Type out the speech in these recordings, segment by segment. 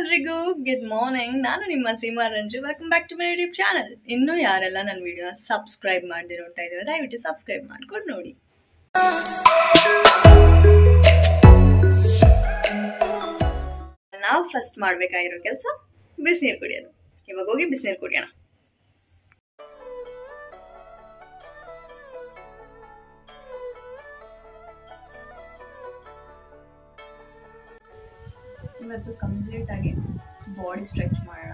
ಎಲ್ರಿಗೂ good morning. ನಾನು ನಿಮ್ಮ Seema Ranju. Welcome back to my YouTube channel. ಇನ್ನೂ ಯಾರೆಲ್ಲ ನನ್ನ ವಿಡಿಯೋನ ಸಬ್ಸ್ಕ್ರೈಬ್ ಮಾಡದೆ ನೋಡ್ತಾ ಇದ್ದೀವಿ ದಯವಿಟ್ಟು ಸಬ್ಸ್ಕ್ರೈಬ್ ಮಾಡ್ಕೊಂಡು ನೋಡಿ. ನಾವು ಫಸ್ಟ್ ಮಾಡಬೇಕಾಗಿರೋ ಕೆಲಸ ಬಿಸಿನೀರು ಕುಡಿಯೋದು. ಇವಾಗ ಹೋಗಿ ಬಿಸಿನೀರು ಕುಡಿಯೋಣ. ಇವತ್ತು ಕಂಪ್ಲೀಟ್ ಆಗಿ ಬಾಡಿ ಸ್ಟ್ರೆಚ್ ಮಾಡೋಣ.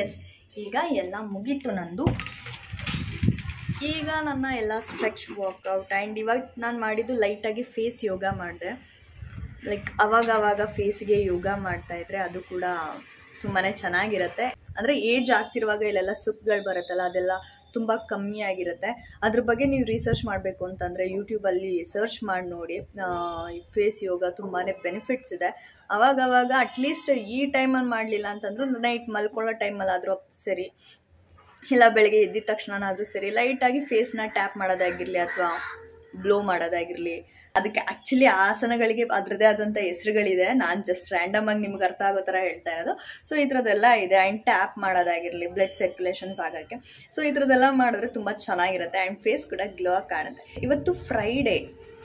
ಎಸ್, ಈಗ ಎಲ್ಲ ಮುಗೀತು ನಂದು. ಈಗ ನನ್ನ ಎಲ್ಲ ಸ್ಟ್ರೆಚ್ ವರ್ಕೌಟ್ ಆ್ಯಂಡ್ ಇವಾಗ ನಾನು ಮಾಡಿದ್ದು ಲೈಟಾಗಿ ಫೇಸ್ ಯೋಗ ಮಾಡಿದೆ. ಲೈಕ್ ಅವಾಗವಾಗ ಫೇಸ್ಗೆ ಯೋಗ ಮಾಡ್ತಾಯಿದ್ರೆ ಅದು ಕೂಡ ತುಂಬಾ ಚೆನ್ನಾಗಿರುತ್ತೆ. ಅಂದರೆ ಏಜ್ ಆಗ್ತಿರುವಾಗ ಇಲ್ಲೆಲ್ಲ ಸುಕ್ಕುಗಳು ಬರುತ್ತಲ್ಲ, ಅದೆಲ್ಲ ತುಂಬ ಕಮ್ಮಿ ಆಗಿರುತ್ತೆ. ಅದ್ರ ಬಗ್ಗೆ ನೀವು ರಿಸರ್ಚ್ ಮಾಡಬೇಕು ಅಂತಂದರೆ ಯೂಟ್ಯೂಬಲ್ಲಿ ಸರ್ಚ್ ಮಾಡಿ ನೋಡಿ. ಫೇಸ್ ಯೋಗ ತುಂಬಾ ಬೆನಿಫಿಟ್ಸ್ ಇದೆ. ಅವಾಗವಾಗ ಅಟ್ಲೀಸ್ಟ್ ಈ ಟೈಮಲ್ಲಿ ಮಾಡಲಿಲ್ಲ ಅಂತಂದ್ರೂ ನೈಟ್ ಮಲ್ಕೊಳ್ಳೋ ಟೈಮಲ್ಲಾದರೂ ಸರಿ, ಇಲ್ಲ ಬೆಳಗ್ಗೆ ಎದ್ದಿದ ತಕ್ಷಣನಾದರೂ ಸರಿ, ಲೈಟಾಗಿ ಫೇಸ್ನ ಟ್ಯಾಪ್ ಮಾಡೋದಾಗಿರಲಿ ಅಥವಾ ಬ್ಲೋ ಮಾಡೋದಾಗಿರಲಿ. ಅದಕ್ಕೆ ಆ್ಯಕ್ಚುಲಿ ಆಸನಗಳಿಗೆ ಅದರದ್ದೇ ಆದಂಥ ಹೆಸರುಗಳಿದೆ. ನಾನು ಜಸ್ಟ್ ರ್ಯಾಂಡಮ್ ಆಗಿ ನಿಮ್ಗೆ ಅರ್ಥ ಆಗೋ ಥರ ಹೇಳ್ತಾ ಇರೋದು. ಸೊ ಈ ಥರದ್ದೆಲ್ಲ ಇದೆ. ಆ್ಯಂಡ್ ಟ್ಯಾಪ್ ಮಾಡೋದಾಗಿರಲಿ ಬ್ಲಡ್ ಸರ್ಕ್ಯುಲೇಷನ್ಸ್ ಆಗೋಕ್ಕೆ. ಸೊ ಈ ಥರದ್ದೆಲ್ಲ ಮಾಡಿದ್ರೆ ತುಂಬ ಚೆನ್ನಾಗಿರುತ್ತೆ ಆ್ಯಂಡ್ ಫೇಸ್ ಕೂಡ ಗ್ಲೋ ಆಗಿ ಕಾಣುತ್ತೆ. ಇವತ್ತು ಫ್ರೈಡೇ,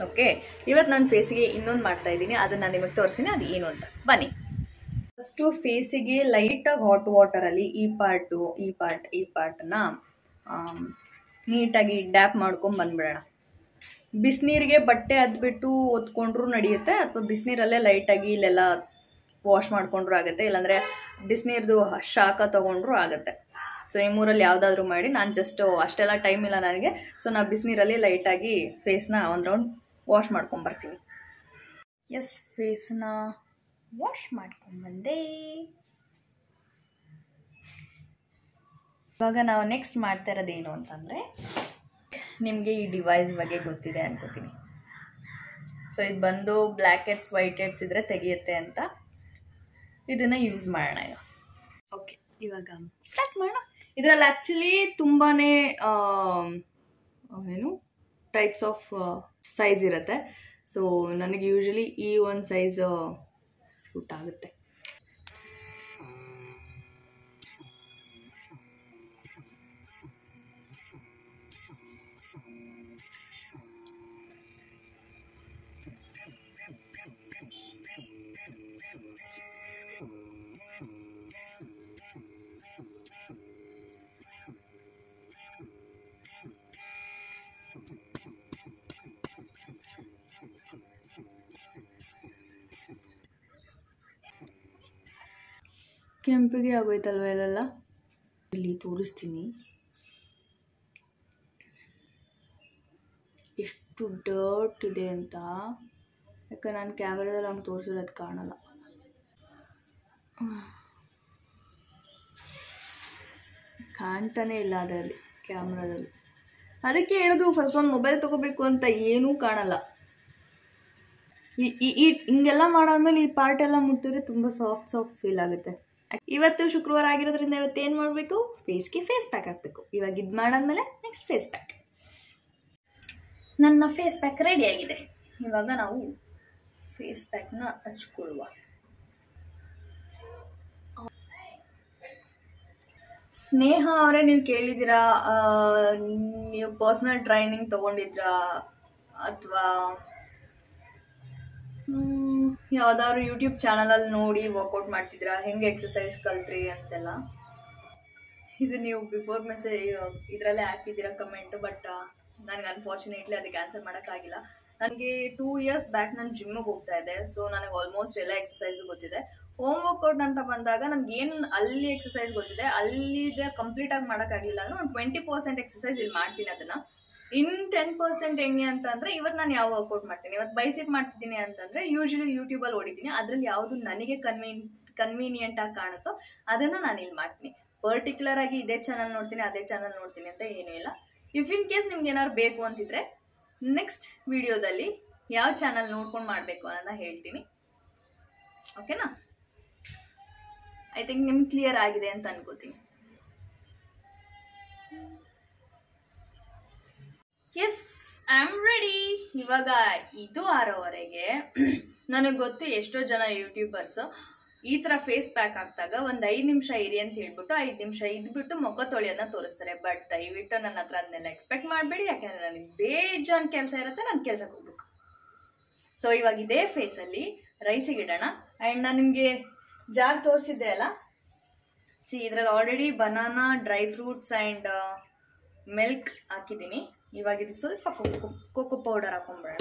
ಓಕೆ. ಇವತ್ತು ನಾನು ಫೇಸಿಗೆ ಇನ್ನೊಂದು ಮಾಡ್ತಾಯಿದ್ದೀನಿ, ಅದನ್ನು ನಾನು ನಿಮಗೆ ತೋರಿಸ್ತೀನಿ ಅದು ಏನು ಅಂತ. ಬನ್ನಿ. ಫಸ್ಟು ಫೇಸಿಗೆ ಲೈಟಾಗಿ ಹಾಟ್ ವಾಟರಲ್ಲಿ ಈ ಪಾರ್ಟನ್ನು ನೀಟಾಗಿ ಡ್ಯಾಪ್ ಮಾಡ್ಕೊಂಡು ಬಂದುಬಿಡೋಣ. ಬಿಸಿನೀರಿಗೆ ಬಟ್ಟೆ ಅದ್ಬಿಟ್ಟು ಒತ್ಕೊಂಡ್ರೂ ನಡೆಯುತ್ತೆ, ಅಥವಾ ಬಿಸಿನೀರಲ್ಲೇ ಲೈಟಾಗಿ ಇಲ್ಲೆಲ್ಲ ವಾಶ್ ಮಾಡಿಕೊಂಡ್ರೂ ಆಗುತ್ತೆ, ಇಲ್ಲಾಂದರೆ ಬಿಸಿನೀರ್ದು ಶಾಖ ತೊಗೊಂಡ್ರೂ ಆಗುತ್ತೆ. ಸೊ ಈ ಮೂರಲ್ಲಿ ಯಾವುದಾದ್ರೂ ಮಾಡಿ. ನಾನು ಜಸ್ಟು ಅಷ್ಟೆಲ್ಲ ಟೈಮ್ ಇಲ್ಲ ನನಗೆ, ಸೊ ನಾನು ಬಿಸಿನೀರಲ್ಲಿ ಲೈಟಾಗಿ ಫೇಸ್ನ ಒಂದು ರೌಂಡ್ ವಾಶ್ ಮಾಡ್ಕೊಂಬರ್ತೀನಿ. ಎಸ್, ಫೇಸ್ನ ವಾಶ್ ಮಾಡ್ಕೊಂಬಂದೆ. ಇವಾಗ ನಾವು ನೆಕ್ಸ್ಟ್ ಮಾಡ್ತಾ ಇರೋದೇನು ಅಂತಂದರೆ, ನಿಮಗೆ ಈ ಡಿವೈಸ್ ಬಗ್ಗೆ ಗೊತ್ತಿದೆ ಅನ್ಕೋತೀನಿ. ಸೊ ಇದು ಬಂದು ಬ್ಲ್ಯಾಕ್ ಹೆಡ್ಸ್ ವೈಟ್ ಹೆಡ್ಸ್ ಇದ್ದರೆ ತೆಗೆಯುತ್ತೆ ಅಂತ. ಇದನ್ನು ಯೂಸ್ ಮಾಡೋಣ ಈಗ. ಓಕೆ, ಇವಾಗ ಸ್ಟಾರ್ಟ್ ಮಾಡೋಣ. ಇದರಲ್ಲಿ ಆ್ಯಕ್ಚುಲಿ ತುಂಬಾ ಏನು ಟೈಪ್ಸ್ ಆಫ್ ಸೈಜ್ ಇರುತ್ತೆ. ಸೊ ನನಗೆ ಯೂಶ್ವಲಿ ಈ ಒಂದು ಸೈಜ್ ಸೂಟ್ ಆಗುತ್ತೆ. ಕೆಂಪಿಗೆ ಆಗೋಯ್ತಲ್ವ ಇಲ್ಲೆಲ್ಲ. ಇಲ್ಲಿ ತೋರಿಸ್ತೀನಿ ಎಷ್ಟು ಡರ್ಟ್ ಇದೆ ಅಂತ. ಯಾಕೆ ನಾನು ಕ್ಯಾಮ್ರಾದಲ್ಲಿ ಹಂಗೆ ತೋರಿಸಿರೋದು ಕಾಣಲ್ಲ. ಕಾಣ್ತಾನೆ ಇಲ್ಲ ಅದರಲ್ಲಿ ಕ್ಯಾಮ್ರಾದಲ್ಲಿ. ಅದಕ್ಕೆ ಹೇಳೋದು ಫಸ್ಟ್ ಒಂದು ಮೊಬೈಲ್ ತೊಗೋಬೇಕು ಅಂತ. ಏನೂ ಕಾಣಲ್ಲ. ಈ ಹಿಂಗೆಲ್ಲ ಮಾಡಾದ್ಮೇಲೆ ಈ ಪಾರ್ಟ್ ಎಲ್ಲ ಮುಟ್ಟಿದ್ರೆ ತುಂಬ ಸಾಫ್ಟ್ ಫೀಲ್ ಆಗುತ್ತೆ. ಇವತ್ತು ಶುಕ್ರವಾರ ಆಗಿರೋದ್ರಿಂದ ಇವತ್ತು ಏನು ಮಾಡಬೇಕು, ಫೇಸ್ಗೆ ಫೇಸ್ ಪ್ಯಾಕ್ ಹಾಕಬೇಕು. ಇವಾಗ ಇದು ಮಾಡಾದ್ಮೇಲೆ ನೆಕ್ಸ್ಟ್ ಫೇಸ್ ಪ್ಯಾಕ್. ನನ್ನ ಫೇಸ್ ಪ್ಯಾಕ್ ರೆಡಿ ಆಗಿದೆ. ಇವಾಗ ನಾವು ಫೇಸ್ ಪ್ಯಾಕ್ನ ಹಚ್ಕೊಳ್ಳುವ. ಸ್ನೇಹ ಅವರೇ, ನೀವು ಕೇಳಿದ್ದೀರಾ ನೀವು ಪರ್ಸನಲ್ ಟ್ರೈನಿಂಗ್ ತೊಗೊಂಡಿದ್ರಾ ಅಥವಾ ಯಾವ್ದಾದ್ರು ಯೂಟ್ಯೂಬ್ ಚಾನಲಲ್ಲಿ ನೋಡಿ ವರ್ಕೌಟ್ ಮಾಡ್ತಿದ್ದೀರಾ, ಹೆಂಗೆ ಎಕ್ಸಸೈಸ್ ಕಲ್ತ್ರಿ ಅಂತೆಲ್ಲ. ಇದು ನೀವು ಬಿಫೋರ್ ಮೆಸೇಜ್ ಇದರಲ್ಲೇ ಹಾಕಿದ್ದೀರಾ ಕಮೆಂಟು. ಬಟ್ ನನಗೆ ಅನ್ಫಾರ್ಚುನೇಟ್ಲಿ ಅದಕ್ಕೆ ಆನ್ಸರ್ ಮಾಡೋಕ್ಕಾಗಿಲ್ಲ. ನನಗೆ 2 years ಬ್ಯಾಕ್ ನಾನು ಜಿಮ್ಮಿಗೆ ಹೋಗ್ತಾ ಇದ್ದೆ. ಸೊ ನನಗೆ ಆಲ್ಮೋಸ್ಟ್ ಎಲ್ಲ ಎಕ್ಸಸೈಸು ಗೊತ್ತಿದೆ. ಹೋಮ್ ವರ್ಕೌಟ್ ಅಂತ ಬಂದಾಗ ನನಗೆ ಏನು ಅಲ್ಲಿ ಎಕ್ಸಸೈಸ್ ಗೊತ್ತಿದೆ ಅಲ್ಲಿದೆ ಕಂಪ್ಲೀಟಾಗಿ ಮಾಡೋಕ್ಕಾಗಲಿಲ್ಲ ಅಂದರೆ ಒಂದು 20% ಎಕ್ಸಸೈಸ್ ಇಲ್ಲಿ ಮಾಡ್ತೀನಿ. ಅದನ್ನು ಇನ್ನು 10% ಹೆಂಗೆ ಅಂತಂದರೆ, ಇವತ್ತು ನಾನು ಯಾವ ವರ್ಕೌಟ್ ಮಾಡ್ತೀನಿ, ಇವತ್ತು ಬೈಸಿಪ್ ಮಾಡ್ತಿದ್ದೀನಿ ಅಂತಂದರೆ ಯೂಶ್ವಲಿ ಯೂಟ್ಯೂಬಲ್ಲಿ ಹೊಡಿತೀನಿ. ಅದರಲ್ಲಿ ಯಾವುದು ನನಗೆ ಕನ್ವೀನಿಯೆಂಟಾಗಿ ಕಾಣುತ್ತೋ ಅದನ್ನು ನಾನು ಇಲ್ಲಿ ಮಾಡ್ತೀನಿ. ಪರ್ಟಿಕ್ಯುಲರ್ ಆಗಿ ಇದೇ ಚಾನಲ್ ನೋಡ್ತೀನಿ ಅದೇ ಚಾನಲ್ ನೋಡ್ತೀನಿ ಅಂತ ಏನೂ ಇಲ್ಲ. ಇಫ್ ಇನ್ ಕೇಸ್ ನಿಮ್ಗೆ ಏನಾದ್ರು ಬೇಕು ಅಂತಿದ್ರೆ ನೆಕ್ಸ್ಟ್ ವಿಡಿಯೋದಲ್ಲಿ ಯಾವ ಚಾನಲ್ ನೋಡ್ಕೊಂಡು ಮಾಡಬೇಕು ಅನ್ನೋದನ್ನ ಹೇಳ್ತೀನಿ. ಓಕೆನಾ? ಐ ಥಿಂಕ್ ನಿಮ್ಗೆ ಕ್ಲಿಯರ್ ಆಗಿದೆ ಅಂತ ಅನ್ಕೋತೀನಿ. Yes, I am ready. ಇವಾಗ ಇದು 6:30. ನನಗೆ ಗೊತ್ತು ಎಷ್ಟೋ ಜನ ಯೂಟ್ಯೂಬರ್ಸ್ ಈ ಥರ ಫೇಸ್ ಪ್ಯಾಕ್ ಹಾಕಿದಾಗ ಒಂದು 5 ನಿಮಿಷ ಇರಿ ಅಂತ ಹೇಳ್ಬಿಟ್ಟು 5 ನಿಮಿಷ ಇದ್ಬಿಟ್ಟು ಮುಖ ತೊಳೆಯೋದನ್ನ ತೋರಿಸ್ತಾರೆ. ಬಟ್ ದಯವಿಟ್ಟು ನನ್ನ ಹತ್ರ ಅದನ್ನೆಲ್ಲ ಎಕ್ಸ್ಪೆಕ್ಟ್ ಮಾಡಬೇಡಿ. ಯಾಕೆಂದರೆ ನನಗೆ ಬೇಜಾನ್ ಕೆಲಸ ಇರುತ್ತೆ, ನಾನು ಕೆಲ್ಸಕ್ಕೆ ಹೋಗ್ಬೇಕು. ಸೊ ಇವಾಗ ಇದೇ ಫೇಸಲ್ಲಿ ರೈಸಿಗೆ ಇಡೋಣ. ಆ್ಯಂಡ್ ನಾನು ನಿಮಗೆ ಜಾರ್ ತೋರಿಸಿದ್ದೆ ಅಲ್ಲ, ಇದರಲ್ಲಿ already banana, dry fruits and milk ಹಾಕಿದ್ದೀನಿ. ಇವಾಗ ಇದಕ್ಕೆ ಸ್ವಲ್ಪ ಕೋಕೋ ಪೌಡರ್ ಹಾಕೊಂಡ್ಬಿಡೋಣ.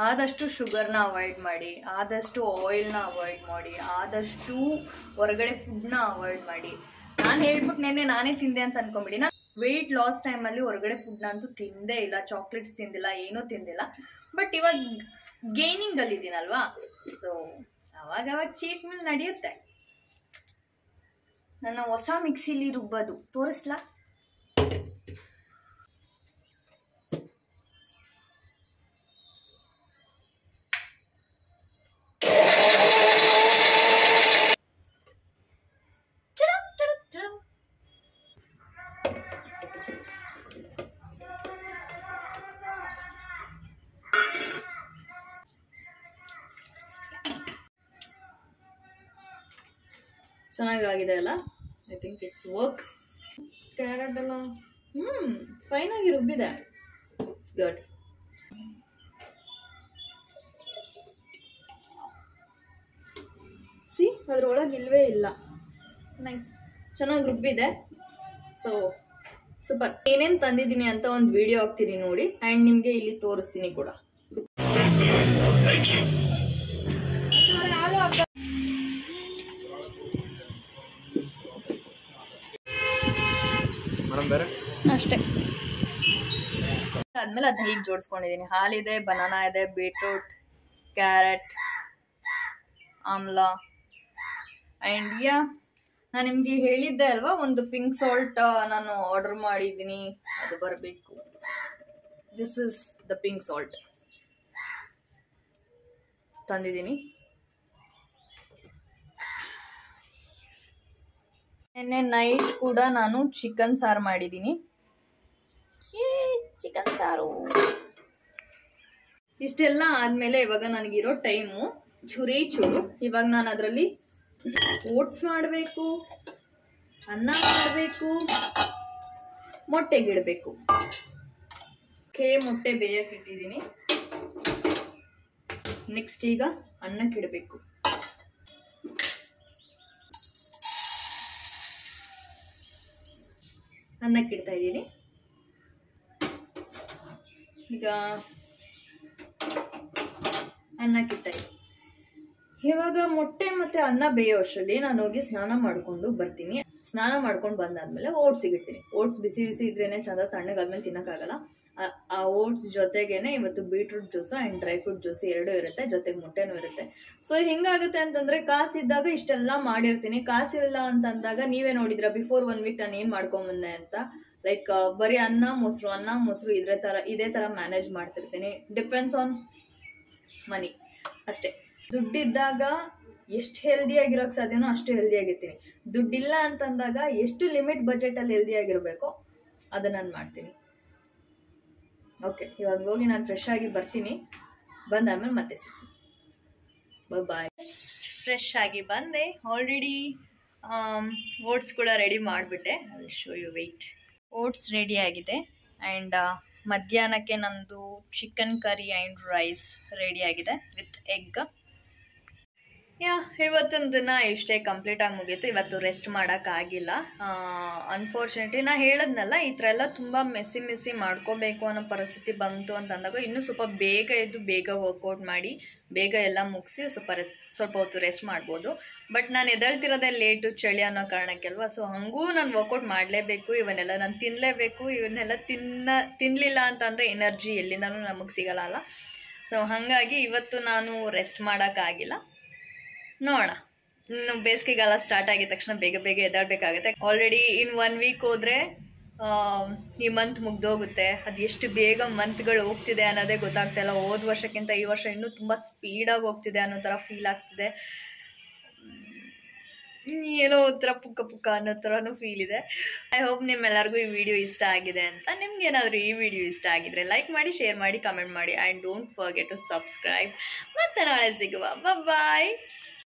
ಆದಷ್ಟು ಶುಗರ್ನ ಅವಾಯ್ಡ್ ಮಾಡಿ, ಆದಷ್ಟು ಆಯಿಲ್ನ ಅವಾಯ್ಡ್ ಮಾಡಿ, ಆದಷ್ಟು ಹೊರಗಡೆ ಫುಡ್ನ ಅವಾಯ್ಡ್ ಮಾಡಿ. ನಾನು ಹೇಳ್ಬಿಟ್ಟು ನಾನೇ ತಿಂದೆ ಅಂತ ಅನ್ಕೊಂಬಿಡಿ. ನಾನು ವೆಯ್ಟ್ ಲಾಸ್ ಟೈಮಲ್ಲಿ ಹೊರಗಡೆ ಫುಡ್ನ ಅಂತೂ ತಿಂದೇ ಇಲ್ಲ, ಚಾಕ್ಲೇಟ್ಸ್ ತಿಂದಿಲ್ಲ, ಏನೂ ತಿಂದಿಲ್ಲ. ಬಟ್ ಇವಾಗ ಗೇನಿಂಗಲ್ಲಿದ್ದೀನಲ್ವಾ, ಸೊ ಅವಾಗ ಚೀಟ್ ಮೀಲ್ ನಡೆಯುತ್ತೆ. ನನ್ನ ಹೊಸ ಮಿಕ್ಸಿಲಿ ರುಬ್ಬೋದು ತೋರಿಸ್ಲಾ? ಚೆನ್ನಾಗಿದೆ ಅಲ್ಲ? I think it's work. Carrot ಎಲ್ಲ ಫೈನಾಗಿ ರುಬ್ಬಿದೆ. It's good. ಸಿ, ಅದ್ರೊಳಗೆ ಇಲ್ವೇ ಇಲ್ಲ. ನೈಸ್, ಚೆನ್ನಾಗಿ ರುಬ್ಬಿದೆ. So super. ಏನೇನು ತಂದಿದ್ದೀನಿ ಅಂತ ಒಂದು ವಿಡಿಯೋ ಹಾಕ್ತೀನಿ ನೋಡಿ, ಆ್ಯಂಡ್ ನಿಮಗೆ ಇಲ್ಲಿ ತೋರಿಸ್ತೀನಿ ಕೂಡ. ಅಷ್ಟೇ. ಆದ್ಮೇಲೆ ಅದನ್ನ ಹೀಗೆ ಜೋಡಿಸ್ಕೊಂಡಿದ್ದೀನಿ. ಹಾಲಿದೆ, ಬನಾನಾ ಇದೆ, ಬೀಟ್ರೂಟ್, ಕ್ಯಾರೆಟ್, ಆಮ್ಲ ಆ್ಯಂಡ್ ನಾನು ನಿಮಗೆ ಹೇಳಿದ್ದೆ ಅಲ್ವಾ, ಒಂದು ಪಿಂಕ್ ಸಾಲ್ಟ್ ನಾನು ಆರ್ಡರ್ ಮಾಡಿದ್ದೀನಿ, ಅದು ಬರಬೇಕು. This is the pink salt ತಂದಿದ್ದೀನಿ. ನಿನ್ನೆ ನೈಟ್ ಕೂಡ ನಾನು ಚಿಕನ್ ಸಾರು ಮಾಡಿದ್ದೀನಿ. ಚಿಕನ್ ಸಾರು ಇಷ್ಟೆಲ್ಲ ಆದಮೇಲೆ ಇವಾಗ ನನಗಿರೋ ಟೈಮು ಚೂರು. ಇವಾಗ ನಾನು ಅದರಲ್ಲಿ ಓಟ್ಸ್ ಮಾಡಬೇಕು, ಅನ್ನ ಮಾಡಬೇಕು, ಮೊಟ್ಟೆಗಿಡಬೇಕು. ಮೊಟ್ಟೆ ಬೇಯಕ್ಕೆ ಇಟ್ಟಿದ್ದೀನಿ. ನೆಕ್ಸ್ಟ್ ಈಗ ಅನ್ನಕ್ಕಿಡಬೇಕು. ಅನ್ನಕ್ಕಿಡ್ತಾ ಇದ್ದೀನಿ. ಈಗ ಅನ್ನಕ್ಕಿಡ್ತಾ ಇದ್ದೀನಿ. ಇವಾಗ ಮೊಟ್ಟೆ ಮತ್ತು ಅನ್ನ ಬೇಯೋ ಅಷ್ಟರಲ್ಲಿ ನಾನು ಹೋಗಿ ಸ್ನಾನ ಮಾಡಿಕೊಂಡು ಬರ್ತೀನಿ. ಸ್ನಾನ ಮಾಡ್ಕೊಂಡು ಬಂದಾದ್ಮೇಲೆ ಓಟ್ಸ್ ಇಡ್ತೀನಿ. ಓಟ್ಸ್ ಬಿಸಿ ಬಿಸಿ ಇದ್ರೇನೆ ಚಂದ, ತಣ್ಣಗಾದ್ಮೇಲೆ ತಿನ್ನೋಕ್ಕಾಗಲ್ಲ. ಆ ಓಟ್ಸ್ ಜೊತೆಗೇನೆ ಇವತ್ತು beetroot juice and dry fruit juice ಎರಡೂ ಇರುತ್ತೆ, ಜೊತೆಗೆ ಮೊಟ್ಟೆನೂ ಇರುತ್ತೆ. ಸೊ ಹಿಂಗಾಗುತ್ತೆ ಅಂತಂದರೆ ಕಾಸಿದ್ದಾಗ ಇಷ್ಟೆಲ್ಲ ಮಾಡಿರ್ತೀನಿ. ಕಾಸಿಲ್ಲ ಅಂತಂದಾಗ ನೀವೇ ನೋಡಿದ್ರ ಬಿಫೋರ್ 1 ವೀಕ್ ನಾನು ಏನು ಮಾಡ್ಕೊಂಬಂದೆ ಅಂತ. ಲೈಕ್ ಬರೀ ಅನ್ನ ಮೊಸರು ಇದೇ ಥರ ಮ್ಯಾನೇಜ್ ಮಾಡ್ತಿರ್ತೀನಿ. ಡಿಪೆಂಡ್ಸ್ ಆನ್ ಮನಿ ಅಷ್ಟೇ. ದುಡ್ಡಿದ್ದಾಗ ಎಷ್ಟು ಹೆಲ್ದಿಯಾಗಿರೋಕ್ಕೆ ಸಾಧ್ಯನೋ ಅಷ್ಟು ಹೆಲ್ದಿಯಾಗಿರ್ತೀನಿ. ದುಡ್ಡಿಲ್ಲ ಅಂತಂದಾಗ ಎಷ್ಟು ಲಿಮಿಟ್ ಬಜೆಟಲ್ಲಿ ಹೆಲ್ದಿಯಾಗಿರಬೇಕೋ ಅದನ್ನು ನಾನು ಮಾಡ್ತೀನಿ. ಓಕೆ, ಇವಾಗ ಹೋಗಿ ನಾನು ಫ್ರೆಶ್ ಆಗಿ ಬರ್ತೀನಿ. ಬಂದಾದ್ಮೇಲೆ ಮತ್ತೆ ಸಿಗ್ತೀನಿ. ಬಾಯ್. ಫ್ರೆಶ್ ಆಗಿ ಬಂದೆ. ಆಲ್ರೆಡಿ ಓಟ್ಸ್ ಕೂಡ ರೆಡಿ ಮಾಡಿಬಿಟ್ಟೆ. I show you wait. Oats ready ಆಗಿದೆ ಆ್ಯಂಡ್ ಮಧ್ಯಾಹ್ನಕ್ಕೆ ನಮ್ಮದು chicken curry and rice ready ಆಗಿದೆ ವಿತ್ ಎಗ್. ಇವತ್ತಿನ ದಿನ ಇಷ್ಟೇ ಕಂಪ್ಲೀಟಾಗಿ ಮುಗೀತು. ಇವತ್ತು ರೆಸ್ಟ್ ಮಾಡೋಕ್ಕಾಗಿಲ್ಲ ಅನ್ಫಾರ್ಚುನೇಟ್ಲಿ. ನಾ ಹೇಳಿದ್ನಲ್ಲ ಈ ಥರ ಎಲ್ಲ ತುಂಬ ಮೆಸ್ಸಿ ಮಾಡ್ಕೋಬೇಕು ಅನ್ನೋ ಪರಿಸ್ಥಿತಿ ಬಂತು ಅಂತಂದಾಗ ಇನ್ನೂ ಸ್ವಲ್ಪ ಬೇಗ ಎದ್ದು ಬೇಗ ವರ್ಕೌಟ್ ಮಾಡಿ ಬೇಗ ಎಲ್ಲ ಮುಗಿಸಿ ಸ್ವಲ್ಪ ಹೊತ್ತು ರೆಸ್ಟ್ ಮಾಡ್ಬೋದು. ಬಟ್ ನಾನು ಎದ್ದೇಳ್ತಿರೋದೇ ಲೇಟು, ಚಳಿ ಅನ್ನೋ ಕಾರಣಕ್ಕೆಲ್ವ. ಸೊ ಹಂಗೂ ನಾನು ವರ್ಕೌಟ್ ಮಾಡಲೇಬೇಕು, ಇವನ್ನೆಲ್ಲ ನಾನು ತಿನ್ನಲೇಬೇಕು. ಇವನ್ನೆಲ್ಲ ತಿನ್ನಲಿಲ್ಲ ಅಂತಂದರೆ ಎನರ್ಜಿ ಎಲ್ಲಿಂದನೂ ನಮಗೆ ಸಿಗಲ್ಲ ಅಲ್ಲ. ಸೊ ಹಾಗಾಗಿ ಇವತ್ತು ನಾನು ರೆಸ್ಟ್ ಮಾಡೋಕ್ಕಾಗಿಲ್ಲ. ನೋಡೋಣ, ಇನ್ನು ಬೇಸಿಗೆಗಾಲ ಸ್ಟಾರ್ಟ್ ಆಗಿದ ತಕ್ಷಣ ಬೇಗ ಎದ್ದಾಡಬೇಕಾಗುತ್ತೆ. ಆಲ್ರೆಡಿ ಇನ್ 1 ವೀಕ್ ಹೋದರೆ ಈ ಮಂತ್ ಮುಗ್ದೋಗುತ್ತೆ. ಅದು ಎಷ್ಟು ಬೇಗ ಮಂತ್ಗಳು ಹೋಗ್ತಿದೆ ಅನ್ನೋದೇ ಗೊತ್ತಾಗ್ತಾ ಇಲ್ಲ. ಹೋದ ವರ್ಷಕ್ಕಿಂತ ಈ ವರ್ಷ ಇನ್ನೂ ತುಂಬ ಸ್ಪೀಡಾಗಿ ಹೋಗ್ತಿದೆ ಅನ್ನೋ ಥರ ಫೀಲ್ ಆಗ್ತಿದೆ. ಏನೋ ಒಂಥರ ಪುಕ್ಕ ಅನ್ನೋ ಥರನೂ ಫೀಲ್ ಇದೆ. ಐ ಹೋಪ್ ನಿಮ್ಮೆಲ್ಲರಿಗೂ ಈ ವಿಡಿಯೋ ಇಷ್ಟ ಆಗಿದೆ ಅಂತ. ನಿಮ್ಗೇನಾದರೂ ಈ ವಿಡಿಯೋ ಇಷ್ಟ ಆಗಿದ್ರೆ ಲೈಕ್ ಮಾಡಿ, ಶೇರ್ ಮಾಡಿ, ಕಮೆಂಟ್ ಮಾಡಿ and don't forget to subscribe. ಮತ್ತೆ ನಾಳೆ ಸಿಗುವ. ಬಾಯ್.